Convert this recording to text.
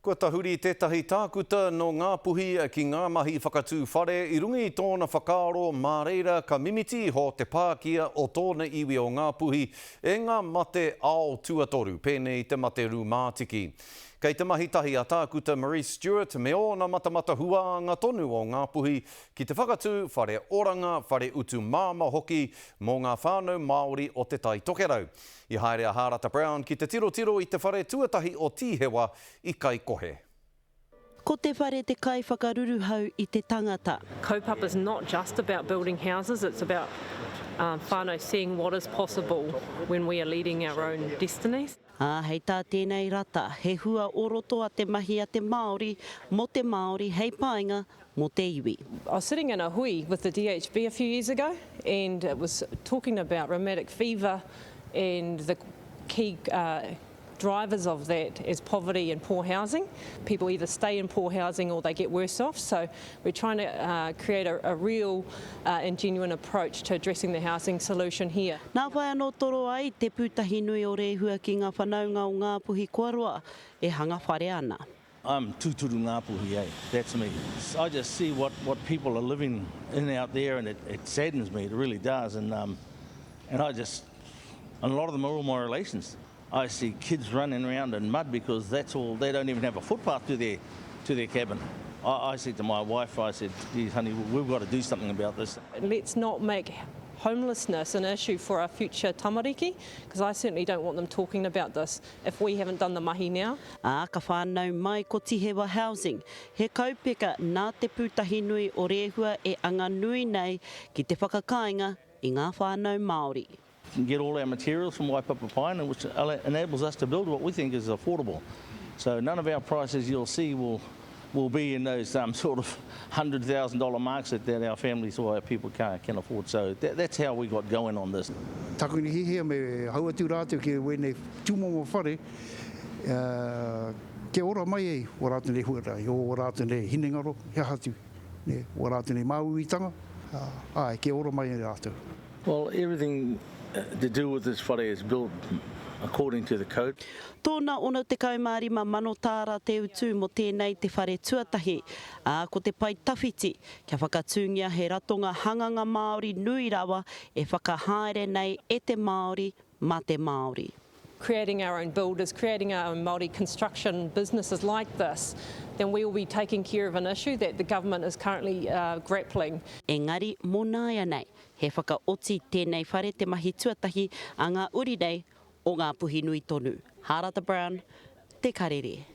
Ko tahuri tētahi tākuta no ngā puhi ki ngā mahi whakatū whare I rungi I tōna whakaaro mā reira ka mimiti ho te pākia o tōna iwi o ngā puhi e ngā mate ao tuatoru pēnei te mate rūmātiki. Kei te mahi tahi a tākuta Marie Stewart me ōna matamata huanga tonu o ngā puhi ki te whakatū whare oranga, whare utu māma hoki mō ngā whānau Māori o te tai tokerau. I haere a Harata Brown ki te tiro I te whare tuatahi o tīhewa I kai kohe. Ko te whare te kai whakaruruhau I te tangata. Kaupapa is not just about building houses, it's about whānau seeing what is possible when we are leading our own destinies. Hei tā tēnei rata, he hua oroto a te mahi a te Māori, mo te Māori, hei pāinga, mo te iwi. I was sitting in a hui with the DHB a few years ago and it was talking about rheumatic fever and the key drivers of that is poverty and poor housing. People either stay in poor housing or they get worse off. So we're trying to create a real and genuine approach to addressing the housing solution here. Nā whai anō toro ai te pūtahi nui o rehua ki ngā whanaunga o ngā puhi Kuaroa e hanga whare ana. I'm tūturu ngā puhi, that's me. I just see what people are living in out there and it saddens me, it really does. And a lot of them are all my relations. I see kids running around in mud because that's all, they don't even have a footpath to their cabin. I said to my wife, I said, geez, honey, we've got to do something about this. Let's not make homelessness an issue for our future tamariki, because I certainly don't want them talking about this if we haven't done the mahi now. Ka whānau mai ko Tihewa Housing, he kaupeka nā te pūtahi nui o rehua e anga nui nei ki te whakakainga I ngā whānau Māori. Get all our materials from Waipapa Pine, which enables us to build what we think is affordable. So none of our prices you'll see will be in those sort of $100,000 marks that our families or our people can afford. So that's how we got going on this. Takuni hihia me haua tū rātou ki wene tūmomo whare, ke ora mai e, o rātou ne huarai, o rātou ne hinengaro, he hatu, o rātou ne māuitanga, ke ora mai e rātou. Well, everything to do with this whare is built according to the code. Tōna ono te kaumārima mano tāra te utu mo tēnei te whare tuatahi, ko te pai tawhiti, kia whakatūngia he ratonga hanganga Māori nui rawa e whakahaere nei e te Māori ma te Māori. Creating our own builders, creating our own Māori construction businesses like this, then we will be taking care of an issue that the government is currently grappling. Engari, mōnaia nei, he whakaoti tēnei whare te mahi tuatahi a ngā uri nei o ngā puhi nui tonu. Harata Brown, Te Karere.